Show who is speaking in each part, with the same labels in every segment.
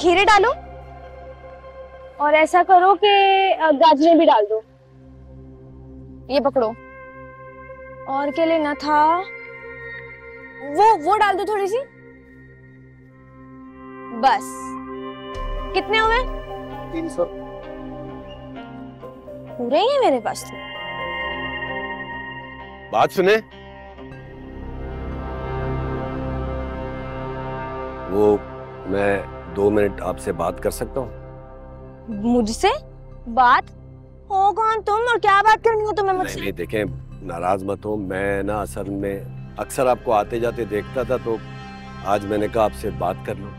Speaker 1: खीरे डालो और ऐसा करो कि गाजरें भी डाल दो। ये पकड़ो। और क्या लेना था? वो डाल दो थोड़ी सी। बस। कितने हुए?
Speaker 2: 300।
Speaker 1: पूरे ही है मेरे पास तो।
Speaker 2: बात सुने, वो मैं 2 मिनट आपसे बात कर सकता हूँ?
Speaker 1: मुझसे बात? हो कौन तुम और क्या बात करनी हो तुम्हें मुझसे?
Speaker 2: नहीं, देखें, नाराज मत हो। मैं ना असल में अक्सर आपको आते जाते देखता था, तो आज मैंने कहा आपसे बात कर लूं।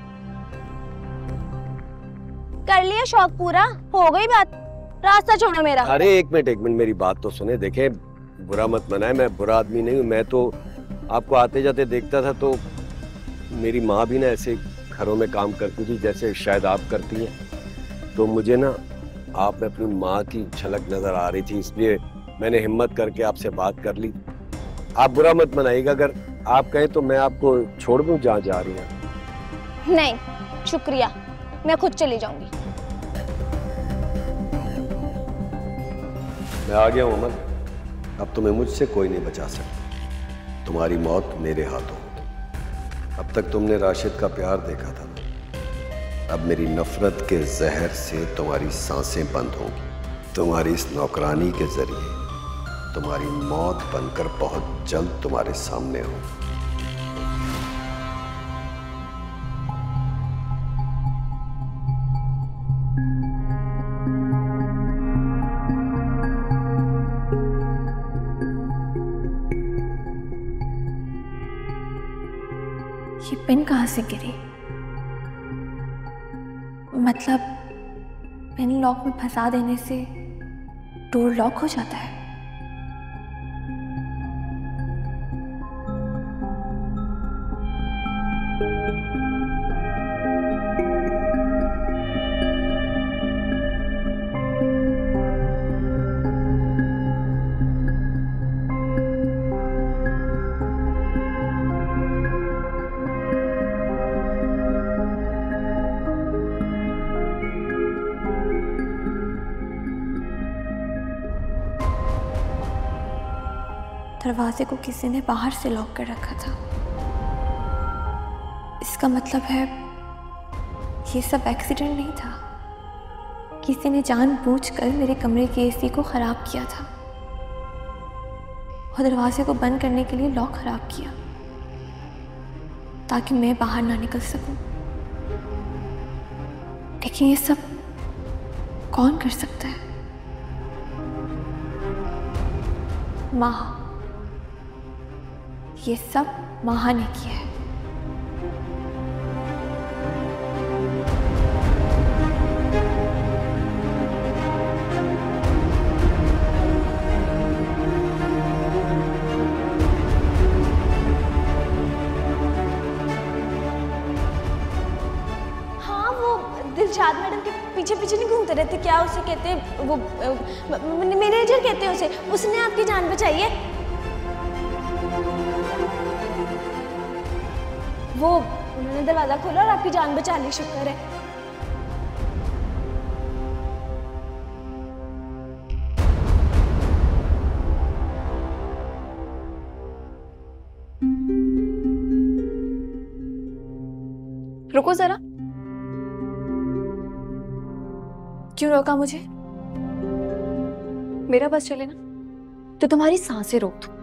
Speaker 1: कर लिया शौक पूरा, हो गई बात। रास्ता छोड़ो मेरा।
Speaker 2: अरे एक मिनट मेरी बात तो सुने। देखें, बुरा मत मनाए, मैं बुरा आदमी नहीं हूँ। मैं तो आपको आते जाते देखता था, तो मेरी माँ भी ना ऐसे घरों में काम करती थी जैसे शायद आप करती हैं। तो मुझे ना आप में अपनी माँ की झलक नजर आ रही थी, इसलिए मैंने हिम्मत करके आपसे बात कर ली। आप बुरा मत मनाइएगा, अगर आप कहें तो मैं आपको छोड़ दूं जहाँ जा रही हैं।
Speaker 1: नहीं शुक्रिया, मैं खुद चली जाऊंगी।
Speaker 2: मैं आ गया हूँ अमन, अब तुम्हें मुझसे कोई नहीं बचा सकता। तुम्हारी मौत मेरे हाथों। अब तक तुमने राशिद का प्यार देखा था, अब मेरी नफरत के जहर से तुम्हारी सांसें बंद होंगी। तुम्हारी इस नौकरानी के जरिए तुम्हारी मौत बनकर बहुत जल्द तुम्हारे सामने होगी।
Speaker 3: ये पिन कहाँ से गिरी? मतलब पिन लॉक में फंसा देने से डोर लॉक हो जाता है? दरवाजे को किसी ने बाहर से लॉक कर रखा था। इसका मतलब है ये सब एक्सीडेंट नहीं था। किसी ने जानबूझकर मेरे कमरे के एसी को खराब किया था और दरवाजे को बंद करने के लिए लॉक खराब किया ताकि मैं बाहर ना निकल सकूं। लेकिन ये सब कौन कर सकता है? माँ। ये सब माँ ने किया है।
Speaker 1: हाँ, वो दिलशाद मैडम के पीछे पीछे नहीं घूमते रहते, क्या उसे कहते हैं, वो मैनेजर कहते हैं उसे। उसने आपकी जान बचाई है। वो उन्होंने दरवाजा खोला और आपकी जान बचा ली, शुक्र है।
Speaker 3: रुको जरा। क्यों रोका मुझे? मेरा बस चले ना तो तुम्हारी सांसें रोक दूं।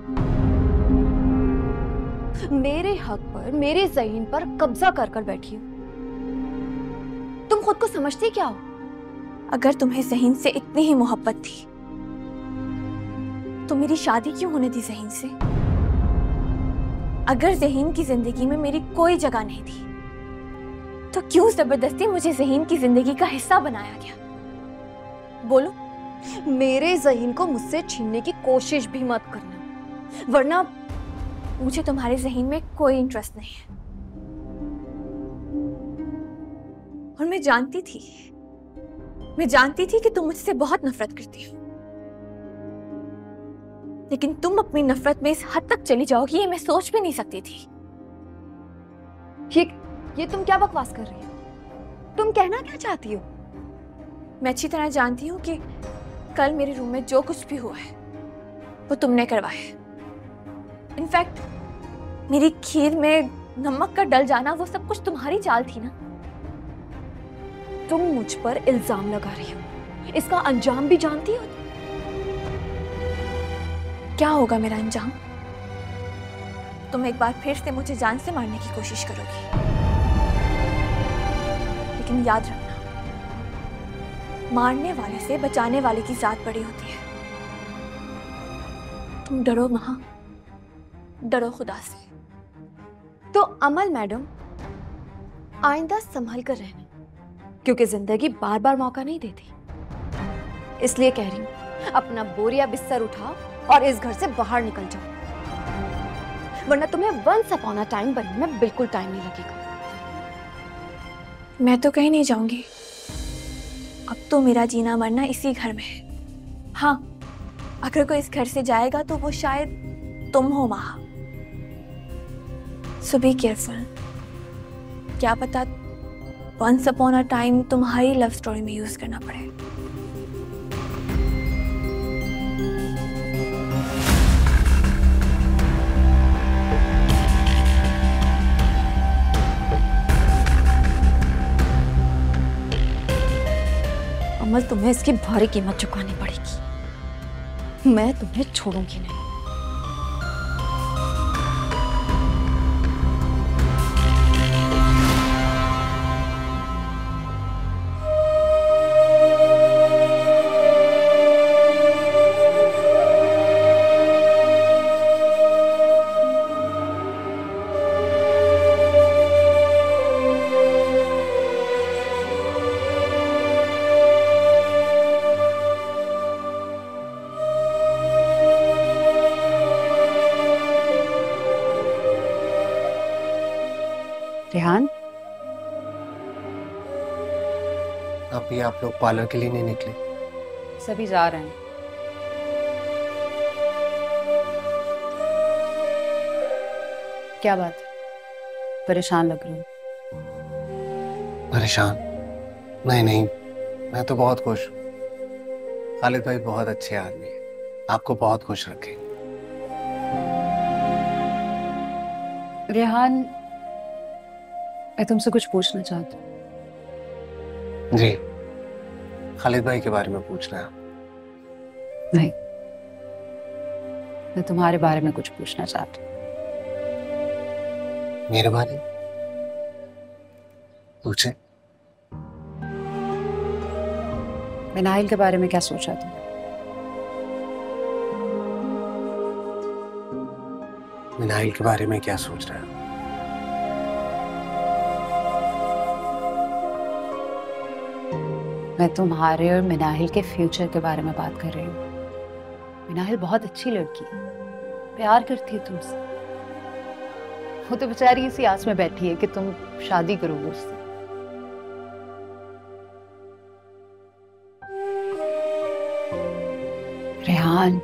Speaker 3: मेरे हक पर, मेरे ज़हीन पर कब्जा कर कर बैठी हो। तुम खुद को समझती क्या हो? अगर तुम्हें ज़हीन से इतनी ही मोहब्बत थी तो मेरी शादी क्यों होने दी ज़हीन से? अगर ज़हीन की जिंदगी में मेरी कोई जगह नहीं थी तो क्यों जबरदस्ती मुझे ज़हीन की जिंदगी का हिस्सा बनाया गया? बोलो। मेरे ज़हीन को मुझसे छीनने की कोशिश भी मत करना, वरना मुझे तुम्हारे ज़हीन में कोई इंटरेस्ट नहीं है। और मैं जानती थी कि तुम मुझसे बहुत नफरत करती हो, लेकिन तुम अपनी नफरत में इस हद तक चली जाओगी ये मैं सोच भी नहीं सकती थी। ये तुम क्या बकवास कर रही हो? तुम कहना क्या चाहती हो?
Speaker 1: मैं अच्छी तरह जानती हूँ कि कल मेरे रूम में जो कुछ भी हुआ है वो तुमने करवाया है। इनफैक्ट मेरी खीर में नमक का डल जाना वो सब कुछ तुम्हारी चाल थी ना।
Speaker 3: तुम मुझ पर इल्जाम लगा रही हो, इसका अंजाम भी जानती हो?
Speaker 1: क्या होगा मेरा अंजाम? तुम एक बार फिर से मुझे जान से मारने की कोशिश करोगी, लेकिन याद रखना, मारने वाले से बचाने वाले की जात बड़ी होती है। तुम डरो महा, डरो खुदा से।
Speaker 3: तो अमल मैडम, आइंदा संभल कर रहना, क्योंकि जिंदगी बार बार मौका नहीं देती। इसलिए कह रही हूं, अपना बोरिया बिस्तर उठाओ और इस घर से बाहर निकल जाओ, वरना तुम्हें वंस अपॉन अ टाइम बनने में बिल्कुल टाइम नहीं लगेगा।
Speaker 1: मैं तो कहीं नहीं जाऊंगी। अब तो मेरा जीना मरना इसी घर में है। हाँ, अगर कोई इस घर से जाएगा तो वो शायद तुम हो महा। सो बी केयरफुल। क्या पता वंस अपॉन अ टाइम तुम्हारी लव स्टोरी में यूज करना पड़े।
Speaker 3: अमल, तुम्हें इसकी भारी कीमत चुकानी पड़ेगी। मैं तुम्हें छोड़ूंगी नहीं।
Speaker 4: रेहान,
Speaker 5: अभी आप लोग पार्लर के लिए नहीं निकले?
Speaker 4: सभी जा रहे हैं। क्या बात है? परेशान लग रहे हो?
Speaker 5: परेशान? नहीं नहीं, मैं तो बहुत खुश हूँ। खालिद भाई बहुत अच्छे आदमी हैं, आपको बहुत खुश रखें।
Speaker 4: रेहान, मैं तुमसे कुछ पूछना चाहती हूँ।
Speaker 5: जी, खालिद भाई के बारे में पूछना है?
Speaker 4: नहीं, मैं तुम्हारे बारे में कुछ पूछना चाहती हूँ।
Speaker 5: मेरे बारे में? पूछे।
Speaker 4: मिनाइल के बारे में क्या सोचा तुमने?
Speaker 5: मिनाइल के बारे में क्या सोच रहा है?
Speaker 4: मैं तुम्हारे और मिनाहिल के फ्यूचर के बारे में बात कर रही हूँ। मिनाहिल बहुत अच्छी लड़की है, प्यार करती है तुमसे। वो तो बेचारी इसी आस में बैठी है कि तुम शादी करोगे उससे। रेहान,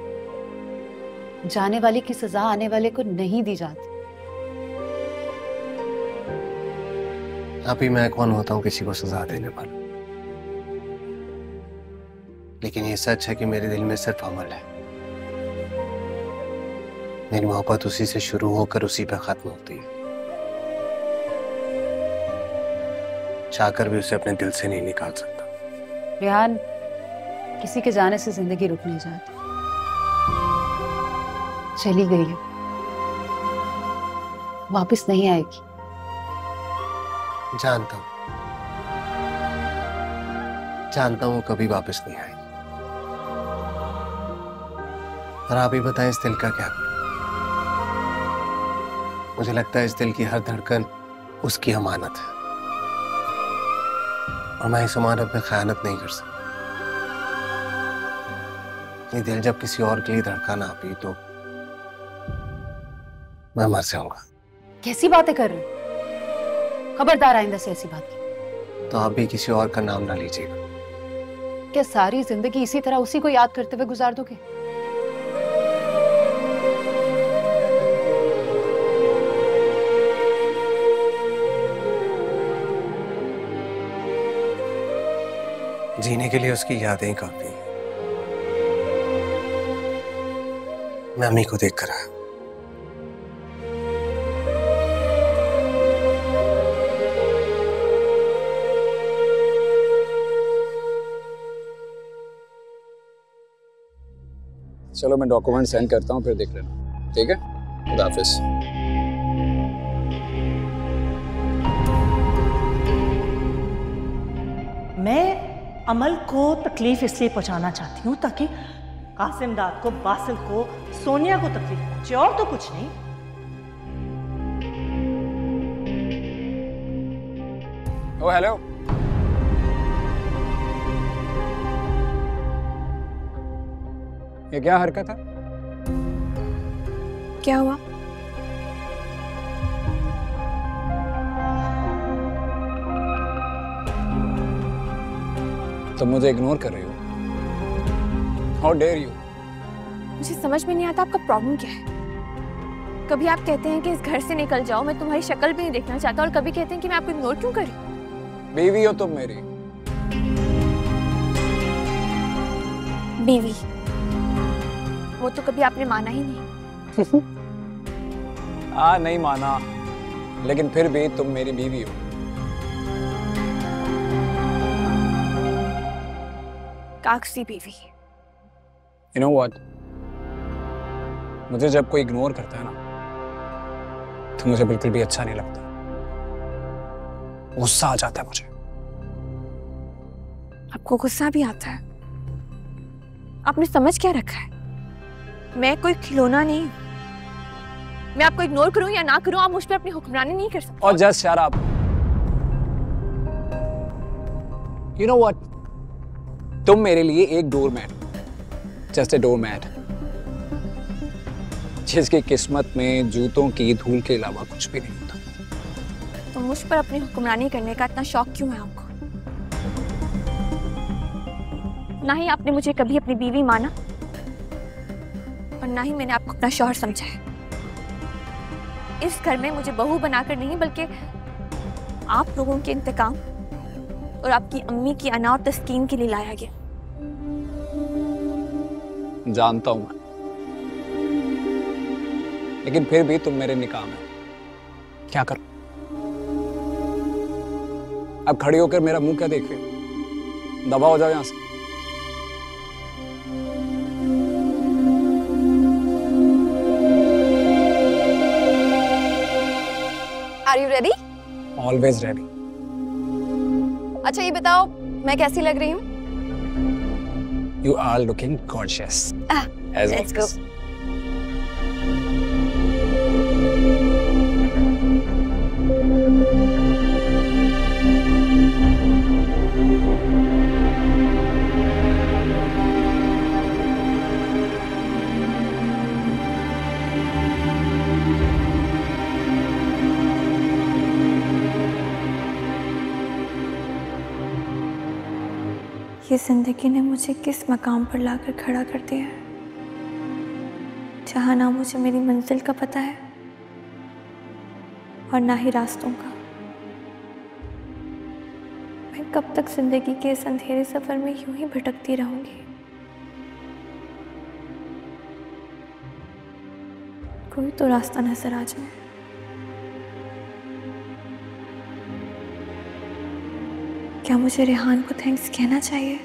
Speaker 4: जाने वाले की सजा आने वाले को नहीं दी जाती।
Speaker 5: अभी मैं कौन होता हूँ किसी को सजा देने वाला? लेकिन ये सच है कि मेरे दिल में सिर्फ अमल है। मेरी मोहब्बत उसी से शुरू होकर उसी पे खत्म होती है। चाहकर भी उसे अपने दिल से नहीं निकाल सकता।
Speaker 4: रेहान, किसी के जाने से जिंदगी रुक नहीं जाती, चली गई है, वापस नहीं आएगी।
Speaker 5: जानता हूँ कभी वापस नहीं आएगी। और आप ही बताएं, इस दिल का क्या करूं? मुझे लगता है इस दिल की हर धड़कन उसकी अमानत है, और मैं इस अमानत में खयानत नहीं कर सकता। ये दिल जब किसी और के लिए धड़का ना पी तो मैं मर जाऊंगा।
Speaker 4: कैसी बातें कर रहे हो? खबरदार आइंदा से ऐसी बात की।
Speaker 5: तो आप भी किसी और का नाम ना लीजिएगा।
Speaker 4: क्या सारी जिंदगी इसी तरह उसी को याद करते हुए गुजार दोगे?
Speaker 5: जीने के लिए उसकी यादें ही काफी हैं। मैं अम्मी को देख कर आया।
Speaker 6: चलो मैं डॉक्यूमेंट सेंड करता हूँ, फिर देख लेना, ठीक है? खुदा हाफिज।
Speaker 7: मैं अमल को तकलीफ इसलिए पहुंचाना चाहती हूँ ताकि कासिम दाद को, बासिल को, सोनिया को तकलीफ पहुंचे, और तो कुछ नहीं।
Speaker 6: ओ हेलो, ये क्या हरकत है?
Speaker 1: क्या हुआ?
Speaker 6: तुम मुझे इग्नोर कर रही हो? How dare you?
Speaker 1: मुझे समझ में नहीं आता आपका प्रॉब्लम क्या है। कभी आप कहते हैं कि इस घर से निकल जाओ, मैं तुम्हारी शक्ल भी नहीं देखना चाहता, और कभी कहते हैं कि मैं आपको इग्नोर क्यों करूं?
Speaker 6: बीवी हो तुम मेरी।
Speaker 1: बीवी? वो तो कभी आपने माना ही नहीं।
Speaker 6: नहीं माना, लेकिन फिर भी तुम मेरी बीवी हो।
Speaker 1: कागजी बीवी।
Speaker 6: You know what? मुझे जब कोई इग्नोर करता है ना, तो मुझे बिल्कुल भी अच्छा नहीं लगता। गुस्सा आ जाता है मुझे।
Speaker 1: आपको गुस्सा भी आता है? आपने समझ क्या रखा है? मैं कोई खिलौना नहीं हूं। मैं आपको इग्नोर करूं या ना करूं, आप मुझ पर अपनी हुक्मरानी नहीं कर सकते।
Speaker 6: और just shut up. You know what? तुम मेरे लिए एक डोरमैट, जस्ट ए डोरमैट, जिसकी किस्मत में जूतों की धूल के अलावा कुछ भी नहीं होता।
Speaker 1: तो मुझ पर अपनी हुक्मरानी करने का इतना शौक क्यों है आपको? ना ही आपने मुझे कभी अपनी बीवी माना, और ना ही मैंने आपको अपना शौहर समझा है। इस घर में मुझे बहू बनाकर नहीं, बल्कि आप लोगों के इंतकाम और आपकी अम्मी की अना और तस्कीन के लिए लाया गया।
Speaker 6: जानता हूं मैं, लेकिन फिर भी तुम मेरे निकाह में, क्या करूं? अब खड़ी होकर मेरा मुंह क्या देख रहे हो? दबा हो जाओ यहां से।
Speaker 3: Are you ready?
Speaker 6: Always ready.
Speaker 3: अच्छा ये बताओ, मैं कैसी लग रही हूँ?
Speaker 6: You are looking gorgeous. As
Speaker 3: let's go.
Speaker 6: always.
Speaker 1: ये जिंदगी ने मुझे किस मकाम पर लाकर खड़ा कर दिया है, जहाँ ना मुझे मेरी मंजिल का पता है और ना ही रास्तों का। मैं कब तक जिंदगी के इस अंधेरे सफर में यूं ही भटकती रहूंगी? कोई तो रास्ता नजर आ जाए। क्या मुझे रेहान को थैंक्स कहना चाहिए?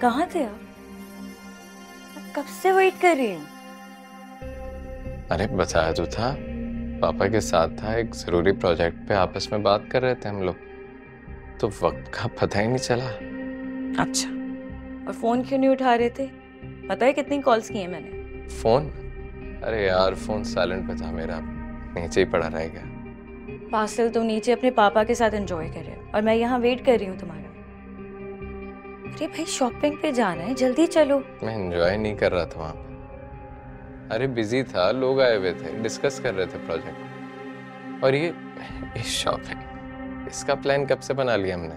Speaker 7: कहाँ थे आप? कब से वेट कर रही हूँ।
Speaker 8: अरे बताया तो था, पापा के साथ था, एक जरूरी प्रोजेक्ट पे आपस में बात कर रहे थे हम लोग, तो वक्त का पता ही नहीं चला।
Speaker 7: अच्छा, और फोन क्यों नहीं उठा रहे थे? पता है कितनी कॉल्स की हैं मैंने?
Speaker 8: फोन? अरे यार फोन साइलेंट पे था मेरा, नीचे ही पड़ा रह गया।
Speaker 7: पासिल, तुम नीचे अपने पापा के साथ एंजॉय कर रहे हो।
Speaker 9: और मैं यहाँ वेट कर रही हूँ तुम्हारा। अरे भाई शॉपिंग पे जाना है, जल्दी चलो।
Speaker 8: मैं एंजॉय नहीं कर रहा था वहाँ पे। अरे बिजी था, लोग आए हुए थे, डिस्कस कर रहे थे प्रोजेक्ट। और ये शॉपिंग, इसका प्लान कब से बना लिया हमने।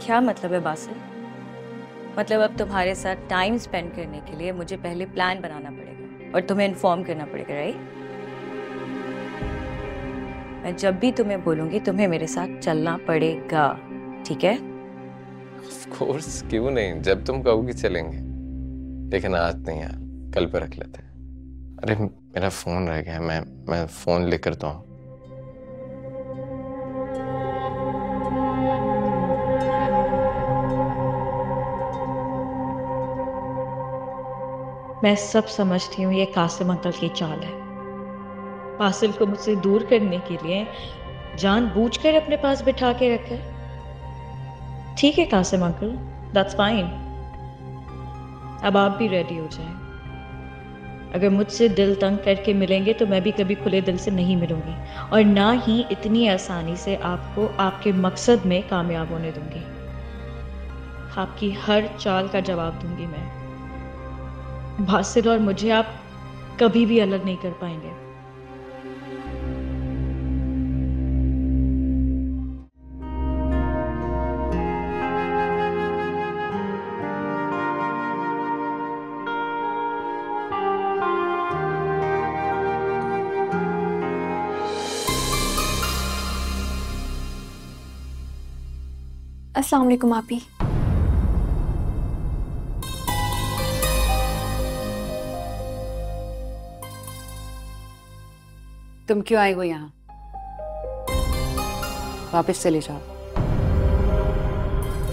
Speaker 9: क्या मतलब है बासिल? मतलब अब तुम्हारे साथ टाइम स्पेंड करने के लिए मुझे पहले प्लान बनाना पड़ेगा और तुम्हें इन्फॉर्म करना पड़ेगा, राइट? मैं जब भी तुम्हें बोलूंगी तुम्हें मेरे साथ चलना पड़ेगा, ठीक है?
Speaker 8: ऑफ कोर्स, क्यों नहीं, जब तुम कहोगी चलेंगे। लेकिन आज नहीं यार, कल पे रख लेते हैं। अरे मेरा फोन रह गया, मैं फोन लेकर तो हूँ।
Speaker 9: मैं सब समझती हूँ, ये कासिम अंकल की चाल है। बासिल को मुझसे दूर करने के लिए जानबूझकर अपने पास बिठा के रखा है। ठीक है कासिम अंकल, दैट्स फाइन। अब आप भी रेडी हो जाएं। अगर मुझसे दिल तंग करके मिलेंगे तो मैं भी कभी खुले दिल से नहीं मिलूंगी, और ना ही इतनी आसानी से आपको आपके मकसद में कामयाब होने दूंगी। आपकी हर चाल का जवाब दूंगी मैं। बासिल और मुझे आप कभी भी अलग नहीं कर पाएंगे।
Speaker 1: अस्सलाम वालेकुम आपी।
Speaker 4: तुम क्यों आई हो यहाँ? वापस चले जाओ,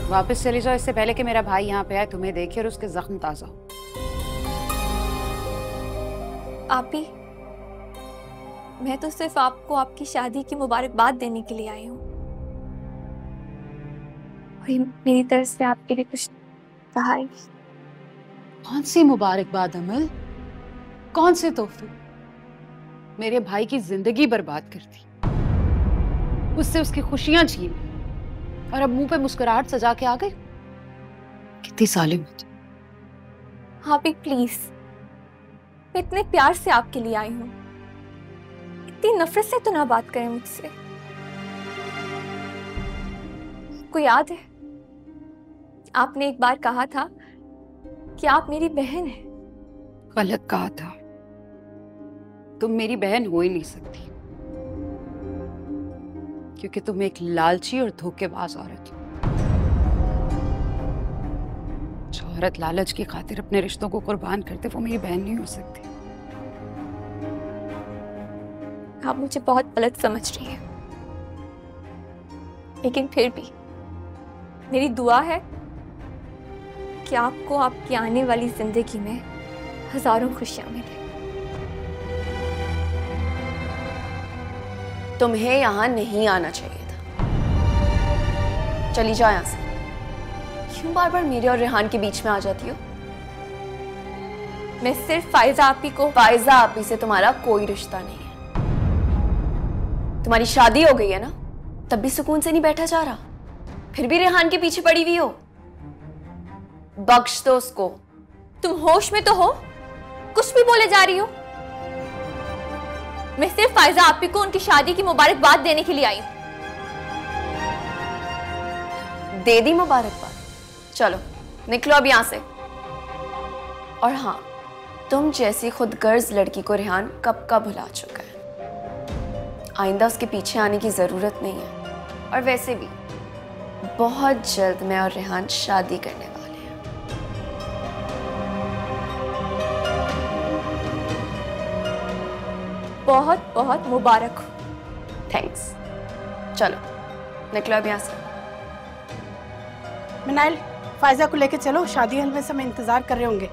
Speaker 4: वापस चले जाओ, इससे पहले कि मेरा भाई यहाँ पे आए, तुम्हें देखे और उसके जख्म ताजा हो।
Speaker 1: आपी, मैं तो सिर्फ आपको आपकी शादी की मुबारकबाद देने के लिए आई हूँ। मेरी तरफ से आपके लिए कुछ कहा है।
Speaker 4: कौन सी मुबारकबाद अमल? कौन से तोहफे? मेरे भाई की जिंदगी बर्बाद कर दी, उससे उसकी खुशियां छीन ली, और अब मुंह पे मुस्कुराहट सजा के आ गई। कितनी जालिम हो तुम।
Speaker 1: हाँ भी प्लीज, मैं इतने प्यार से आपके लिए आई हूँ, इतनी नफरत से तो ना बात करें मुझसे। आपको याद है आपने एक बार कहा था कि आप मेरी बहन हैं।
Speaker 4: गलत कहा था, तुम मेरी बहन हो ही नहीं सकती, क्योंकि तुम एक लालची और धोखेबाज औरत हो। जो औरत लालच की खातिर अपने रिश्तों को कुर्बान करते, वो मेरी बहन नहीं हो सकती।
Speaker 1: आप मुझे बहुत गलत समझ रही हैं, लेकिन फिर भी मेरी दुआ है कि आपको आपकी आने वाली जिंदगी में हजारों खुशियां मिले।
Speaker 3: तुम्हें यहाँ नहीं आना चाहिए था। चली जाओ यहाँ से। क्यों बार बार मेरे और रेहान के बीच में आ जाती हो?
Speaker 1: मैं सिर्फ फायजा आपी को।
Speaker 3: फायजा आपी से तुम्हारा कोई रिश्ता नहीं है। तुम्हारी शादी हो गई है ना, तब भी सुकून से नहीं बैठा जा रहा, फिर भी रेहान के पीछे पड़ी हुई हो। बख्श दो उसको।
Speaker 1: तुम होश में तो हो? कुछ भी बोले जा रही हो। मैं सिर्फ फायजा आपी को उनकी शादी की मुबारकबाद देने के लिए आई हूं।
Speaker 3: दे दी मुबारकबाद? चलो निकलो अब यहां से। और हाँ, तुम जैसी खुदगर्ज लड़की को रेहान कब का भुला चुका है। आइंदा उसके पीछे आने की जरूरत नहीं है। और वैसे भी बहुत जल्द मैं और रेहान शादी करने वाले हैं।
Speaker 1: बहुत बहुत मुबारक हो।
Speaker 3: थैंक्स। चलो निकलो अब यहाँ से।
Speaker 10: मिनाइल, फायजा को लेके चलो, शादी हॉल में सब इंतजार कर रहे होंगे।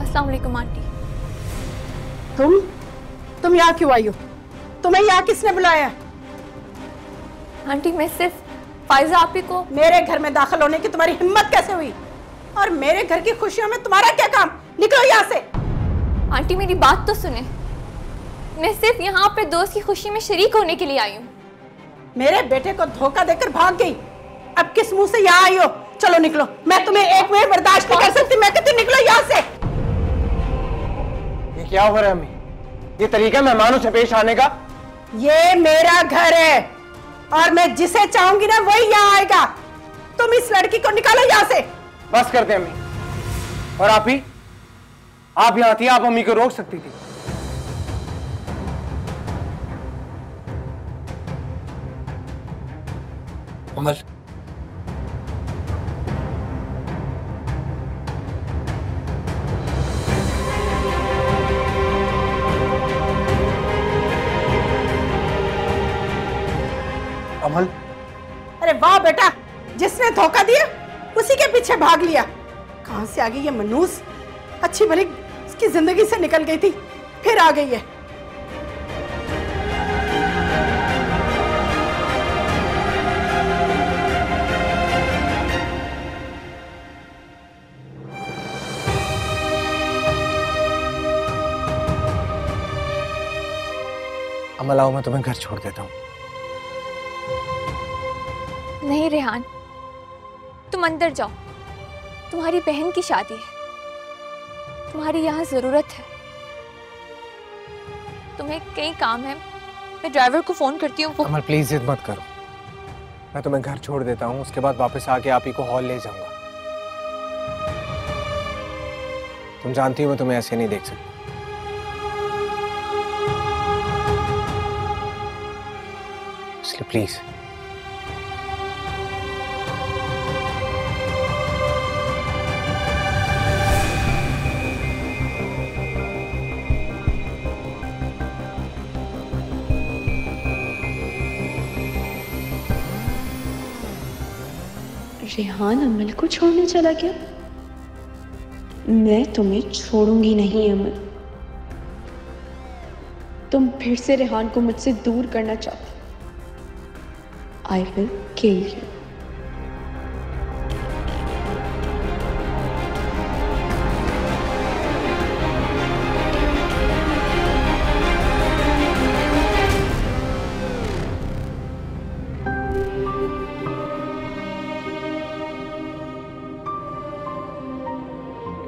Speaker 1: अस्सलाम वालेकुम आंटी।
Speaker 10: तुम यहाँ क्यों आई हो? तुम्हें यहाँ किसने बुलाया?
Speaker 1: आंटी मैं सिर्फ फायजा आपी को।
Speaker 10: मेरे घर में दाखिल होने की तुम्हारी हिम्मत कैसे हुई? और मेरे घर की खुशियों में तुम्हारा क्या काम? निकलो यहाँ से।
Speaker 1: आंटी मेरी बात तो सुने, मैं सिर्फ यहाँ पे दोस्त की खुशी में शरीक होने के लिए आई हूँ।
Speaker 10: मेरे बेटे को धोखा देकर भाग गई। अब किस मुंह से यहाँ आई हो? चलो निकलो, मैं तुम्हें एक मिनट बर्दाश्त नहीं कर सकती। मैं कहती निकलो यहाँ से।
Speaker 5: ये क्या हो रहा है अम्मी? ये तरीका मेहमानों से पेश आने का?
Speaker 10: ये मेरा घर है और मैं जिसे चाहूंगी ना वही यहाँ आएगा। तुम इस लड़की को निकालो यहाँ से।
Speaker 5: बस कर दे अम्मी। और आप ही, आप यहाँ थी, आप अम्मी को रोक सकती थी। अमल, अमल।
Speaker 10: अरे वाह बेटा, जिसने धोखा दिया उसी के पीछे भाग लिया। कहां से आ गई ये मनूस? अच्छी भली इसकी जिंदगी से निकल गई थी, फिर आ गई है।
Speaker 5: अमल आओ, मैं तुम्हें घर छोड़ देता हूँ।
Speaker 1: नहीं रेहान, तुम अंदर जाओ। तुम्हारी बहन की शादी है, तुम्हारी यहाँ जरूरत है। तुम्हें कई काम है, मैं ड्राइवर को फोन करती हूँ।
Speaker 5: अमल प्लीज जिद मत करो, मैं तुम्हें घर छोड़ देता हूँ, उसके बाद वापस आके आप ही को हॉल ले जाऊंगा। तुम जानती हो मैं तुम्हें ऐसे नहीं देख सकती। इसलिए प्लीज।
Speaker 11: रेहान अमल को छोड़ने चला गया। मैं तुम्हें छोड़ूंगी नहीं अमल। तुम फिर से रेहान को मुझसे दूर करना चाहते। I will kill you.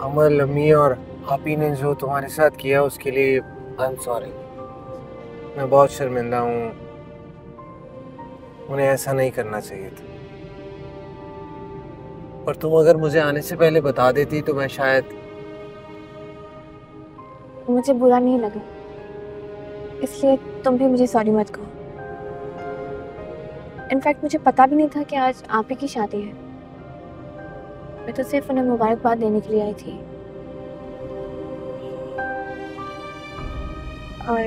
Speaker 5: अमल, अम्मी और आपी ने जो तुम्हारे साथ किया उसके लिए आई एम सॉरी। मैं बहुत शर्मिंदा हूँ, उन्हें ऐसा नहीं करना चाहिए था। पर तुम अगर मुझे आने से पहले बता देती तो मैं शायद।
Speaker 1: मुझे बुरा नहीं लगा, इसलिए तुम भी मुझे सॉरी मत कहो। इनफैक्ट मुझे पता भी नहीं था कि आज आप ही की शादी है। मैं तो सिर्फ उन्हें मुबारकबाद देने के लिए आई थी और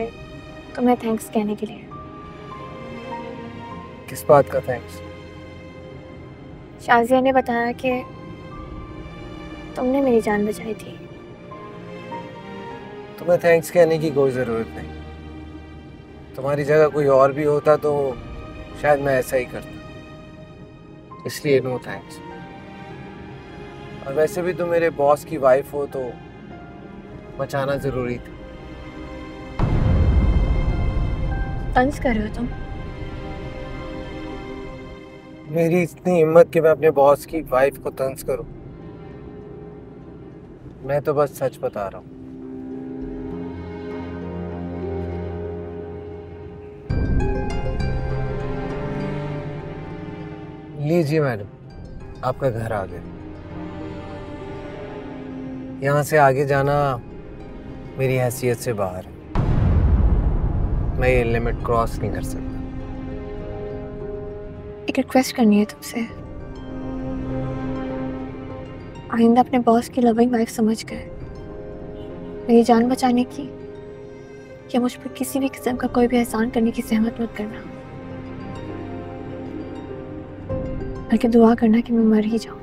Speaker 1: तुम्हें थैंक्स कहने के लिए।
Speaker 5: किस बात का थैंक्स?
Speaker 1: शाजिया ने बताया कि तुमने मेरी जान बचाई थी।
Speaker 5: तुम्हें थैंक्स कहने की कोई जरूरत नहीं। तुम्हारी जगह कोई और भी होता तो शायद मैं ऐसा ही करता, इसलिए नो थैंक्स। और वैसे भी तुम मेरे बॉस की वाइफ हो तो बचाना जरूरी था।
Speaker 1: तंज कर रहे हो तुम?
Speaker 5: मेरी इतनी हिम्मत कि मैं अपने बॉस की वाइफ को तंज करूं? मैं तो बस सच बता रहा हूं। लीजिए मैडम, आपका घर आ गया। यहाँ से आगे जाना मेरी हैसियत से बाहर है। मैं ये लिमिट क्रॉस नहीं कर सकता।
Speaker 1: एक रिक्वेस्ट करनी है तुमसे। आइंदा अपने बॉस की लविंग वाइफ समझ गए। मेरी जान बचाने की या मुझ पर किसी भी किस्म का कोई भी एहसान करने की सहमत मत करना, बल्कि दुआ करना कि मैं मर ही जाऊं।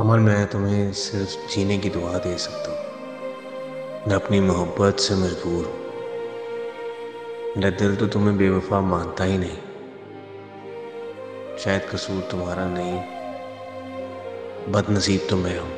Speaker 12: अमल, मैं तुम्हें सिर्फ जीने की दुआ दे सकता हूँ। मैं अपनी मोहब्बत से मजबूर हूँ। मेरा दिल तो तुम्हें बेवफा मानता ही नहीं। शायद कसूर तुम्हारा नहीं, बदनसीब तो मैं हूं।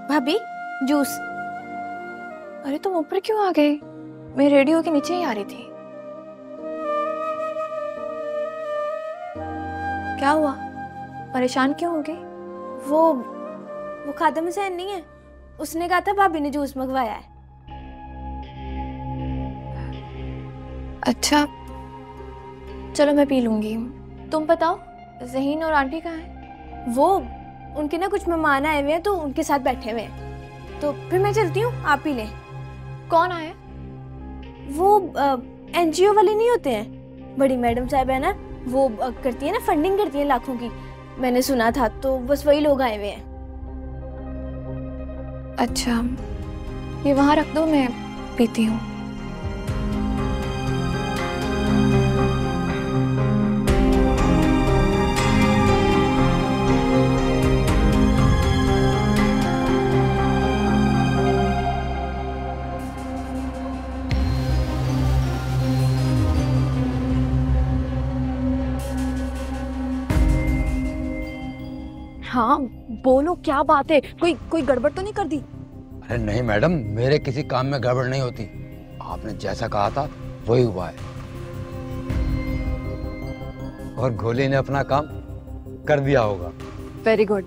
Speaker 1: भाभी जूस। अरे तुम ऊपर क्यों आ गए? मैं रेडियो के नीचे ही आ रही थी। क्या हुआ? परेशान क्यों हो गई?
Speaker 3: वो खादम हुसैन नहीं है, उसने कहा था भाभी ने जूस मंगवाया है।
Speaker 1: अच्छा चलो मैं पी लूंगी। तुम बताओ ज़हीन और आंटी कहाँ हैं?
Speaker 3: वो उनके ना कुछ मेहमान आए हुए हैं तो उनके साथ बैठे हुए हैं। तो फिर मैं चलती हूँ, आप पी लें।
Speaker 1: कौन आया?
Speaker 3: वो NGO वाले नहीं होते हैं, बड़ी मैडम साहब है ना, वो करती है ना, फंडिंग करती है लाखों की, मैंने सुना था। तो बस वही लोग आए हुए हैं।
Speaker 1: अच्छा ये वहाँ रख दो, मैं पीती हूँ।
Speaker 3: हाँ बोलो, क्या बात है? कोई गड़बड़ तो नहीं कर दी?
Speaker 13: अरे नहीं मैडम, मेरे किसी काम में गड़बड़ नहीं होती। आपने जैसा कहा था वही हुआ है, और गोली ने अपना काम कर दिया होगा।
Speaker 3: Very good.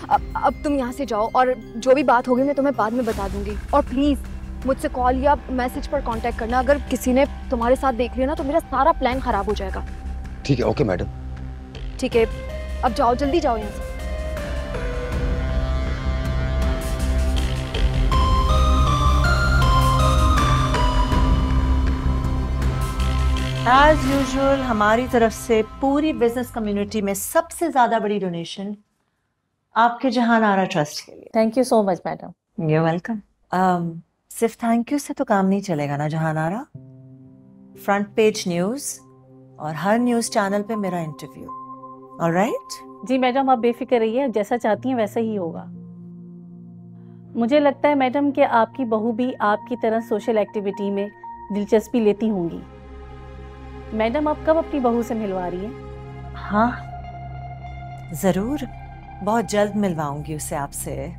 Speaker 3: अब तुम यहाँ से जाओ, और जो भी बात होगी मैं तुम्हें बाद में बता दूंगी। और प्लीज मुझसे कॉल या मैसेज पर कांटेक्ट करना। अगर किसी ने तुम्हारे साथ देख लिया ना तो मेरा सारा प्लान खराब हो जाएगा।
Speaker 13: ठीक है, ओके मैडम।
Speaker 3: ठीक है, अब जाओ, जल्दी जाओ यहाँ से।
Speaker 7: एज यूजुअल हमारी तरफ से पूरी बिजनेस कम्युनिटी में सबसे ज्यादा बड़ी डोनेशन आपके जहान आरा ट्रस्ट के लिए।
Speaker 14: Thank you so much madam.
Speaker 7: You welcome. सिर्फ थैंक यू से तो काम नहीं चलेगा ना जहान आरा। फ्रंट पेज न्यूज और हर न्यूज चैनल पे मेरा इंटरव्यू। ऑलराइट?
Speaker 14: जी मैडम, आप बेफिक्र रहिए, जैसा चाहती हैं वैसा ही होगा। मुझे लगता है मैडम कि आपकी बहू भी आपकी तरह सोशल एक्टिविटी में दिलचस्पी लेती होंगी। मैडम आप कब अपनी बहू से मिलवा रही हैं?
Speaker 7: हाँ जरूर, बहुत जल्द मिलवाऊंगी उसे आपसे।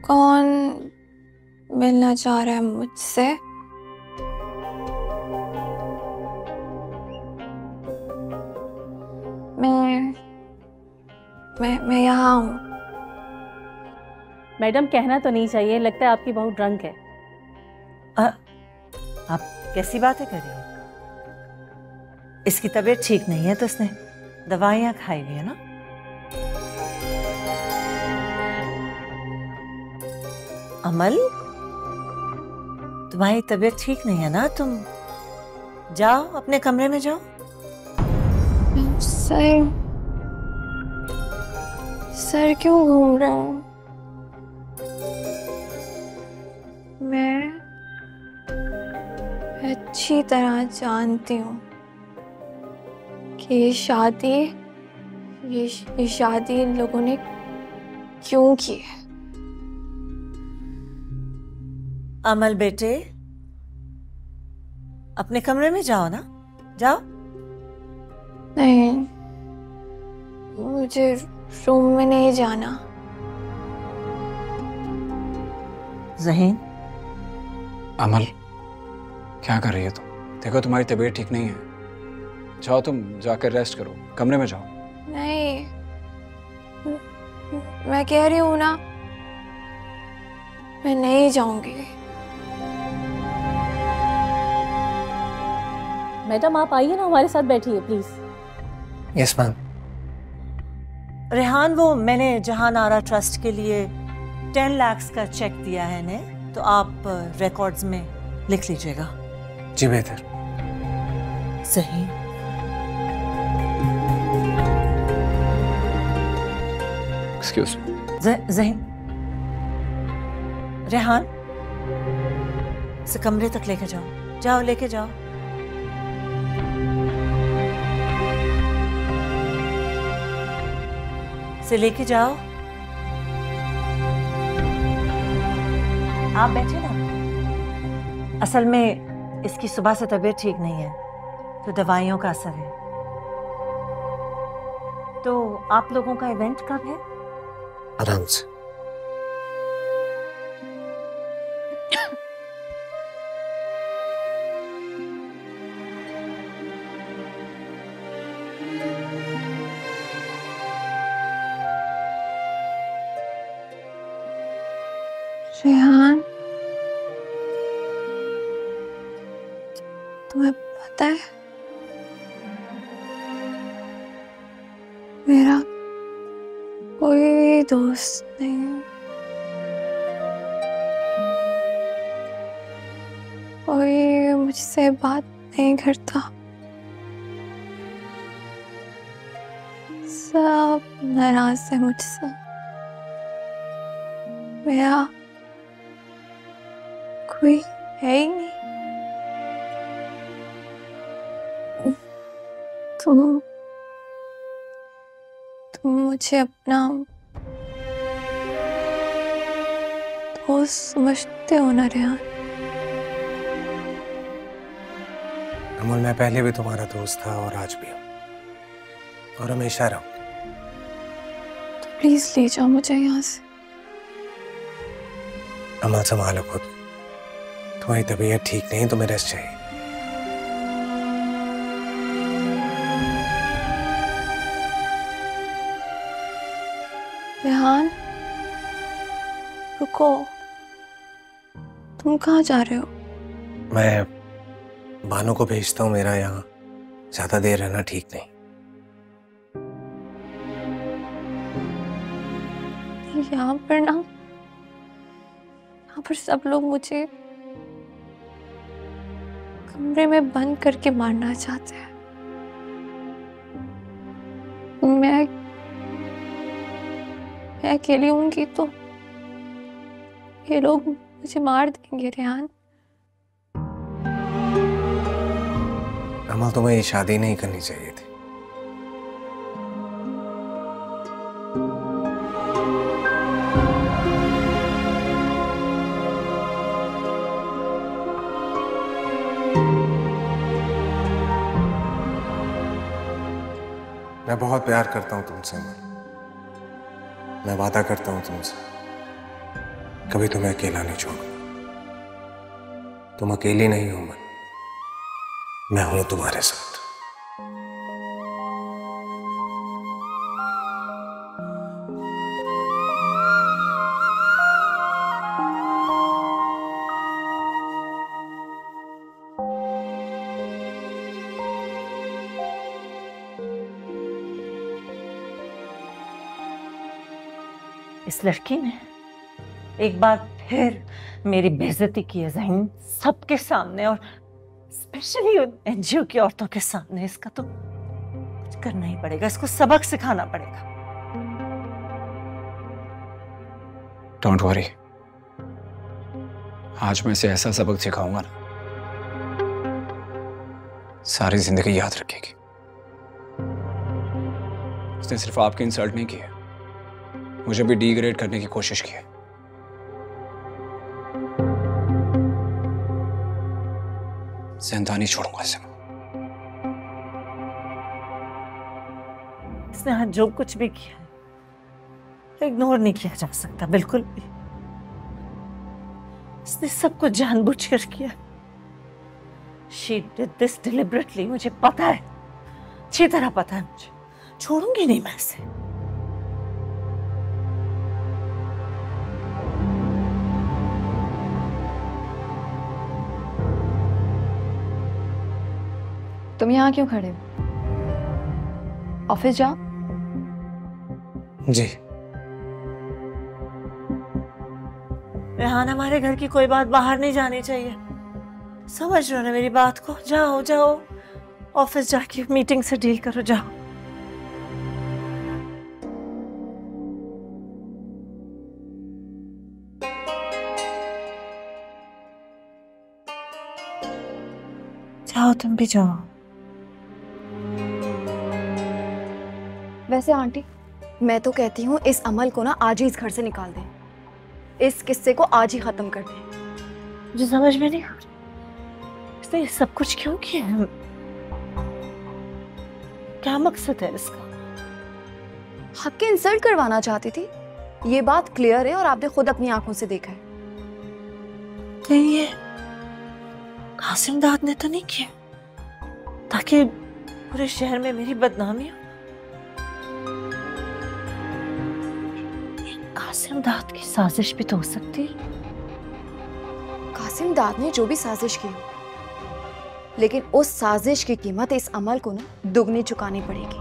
Speaker 1: कौन मिलना चाह रहा है मुझसे? मैं यहाँ हूँ।
Speaker 14: मैडम कहना तो नहीं चाहिए, लगता है आपकी बहू ड्रंक है।
Speaker 7: आप कैसी बातें कर रही हैं? इसकी तबीयत ठीक नहीं है तो इसने दवाइयाँ खाई हुई है ना। अमल, तुम्हारी तबीयत ठीक नहीं है ना, तुम जाओ अपने कमरे में जाओ।
Speaker 1: सर क्यों घूम रहा है? मैं अच्छी तरह जानती हूँ कि ये शादी इन लोगों ने क्यों की है।
Speaker 7: अमल बेटे, अपने कमरे में जाओ ना, जाओ।
Speaker 1: नहीं, मुझे रूम में नहीं जाना।
Speaker 7: ज़हीन।
Speaker 6: अमल क्या कर रही है तुम? देखो तुम्हारी तबीयत ठीक नहीं है, जाओ तुम जाकर रेस्ट करो, कमरे में जाओ।
Speaker 1: नहीं, मैं कह रही हूँ ना, मैं नहीं जाऊंगी।
Speaker 14: मैडम आप आइए ना, हमारे साथ बैठिए प्लीज।
Speaker 5: Yes ma'am.
Speaker 7: रेहान, वो मैंने जहान आरा ट्रस्ट के लिए 10 लाख का चेक दिया है ने, तो आप रिकॉर्ड्स में लिख लीजिएगा।
Speaker 5: जी बेहतर।
Speaker 7: सही।
Speaker 6: एक्सक्यूज।
Speaker 7: ज़हीन, रेहान से कमरे तक लेके जाओ, जाओ लेके जाओ। से लेके जाओ। आप बैठे ना। असल में इसकी सुबह से तबीयत ठीक नहीं है, तो दवाइयों का असर है। तो आप लोगों का इवेंट कब है?
Speaker 5: आराम से।
Speaker 1: रेहान, तुम्हें पता है मेरा कोई दोस्त नहीं है, कोई मुझसे बात नहीं करता, सब नाराज है मुझसे। मेरा कोई है ही नहीं। तुम मुझे अपना दोस्त समझते हो ना रेहान?
Speaker 5: अमल, मैं पहले भी तुम्हारा दोस्त था और आज भी हूँ और हमेशा रहूँ।
Speaker 1: तो प्लीज ले जाओ मुझे यहाँ से।
Speaker 5: अमल, संभालो खुद। तुम्हारी तबीयत ठीक नहीं, तुम्हें रेस्ट चाहिए।
Speaker 1: रेहान, रुको, तुम कहाँ जा रहे हो?
Speaker 5: मैं बानो को भेजता हूँ, मेरा यहाँ ज्यादा देर रहना ठीक नहीं।
Speaker 1: यहाँ पर ना, यहाँ पर सब लोग मुझे कमरे में बंद करके मारना चाहते हैं। मैं अकेली होंगी तो ये लोग मुझे मार देंगे। रेहान,
Speaker 5: अमल, तुम्हें ये शादी नहीं करनी चाहिए थी। मैं बहुत प्यार करता हूं तुमसे अमल। मैं वादा करता हूं तुमसे, कभी तुम्हें अकेला नहीं छोड़ूंगा। तुम अकेली नहीं हो अमल, मैं हूं तुम्हारे साथ।
Speaker 7: इस लड़की ने एक बार फिर मेरी बेइज्जती की है ज़हीन, सबके सामने, और स्पेशली उन एनजीओ की औरतों के सामने। इसका तो कुछ करना ही पड़ेगा, इसको सबक सिखाना पड़ेगा।
Speaker 6: डोंट वरी, आज मैं इसे ऐसा सबक सिखाऊंगा ना, सारी जिंदगी याद रखेगी। उसने सिर्फ आपकी इंसल्ट नहीं की है, मुझे भी डिग्रेड करने की कोशिश की है। जिंदा नहीं छोड़ूंगा इसे।
Speaker 7: इसने आज जो कुछ भी किया इग्नोर नहीं किया जा सकता, बिल्कुल भी। इसने सब कुछ जानबूझकर किया। She did this deliberately, मुझे पता है, अच्छी तरह पता है मुझे। छोड़ूंगी नहीं मैं इसे।
Speaker 3: तुम यहाँ क्यों खड़े हो? ऑफिस जाओ।
Speaker 5: जी।
Speaker 7: रेहान, हमारे घर की कोई बात बाहर नहीं जानी चाहिए। समझ रहे हो ना मेरी बात को? जाओ जाओ, ऑफिस जाके मीटिंग से डील करो, जाओ। जाओ, तुम भी जाओ।
Speaker 3: वैसे आंटी, मैं तो कहती हूँ इस अमल को ना आज ही इस घर से निकाल दें। इस किस्से को आज ही खत्म कर दें।
Speaker 7: मुझे समझ में नहीं आ रहा इसने ये सब कुछ क्यों किया है? क्या मकसद है इसका?
Speaker 3: आपके इंसल्ट करवाना चाहती थी, ये बात क्लियर है और आपने खुद अपनी आंखों से देखा है।
Speaker 7: कहीं ये कासिम दाद ने तो नहीं किया ताकि पूरे शहर में मेरी बदनामी हो? कासिम दाद की साजिश भी तो हो सकती है।
Speaker 3: कासिम दाद ने जो भी साजिश की, लेकिन उस साजिश की कीमत इस अमल को ना दुगनी चुकानी पड़ेगी।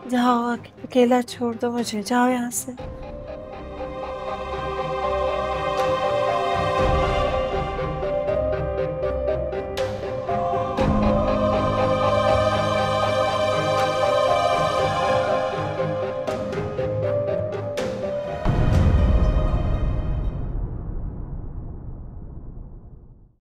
Speaker 7: जाओ, अकेला छोड़ दो मुझे, जाओ यहाँ से।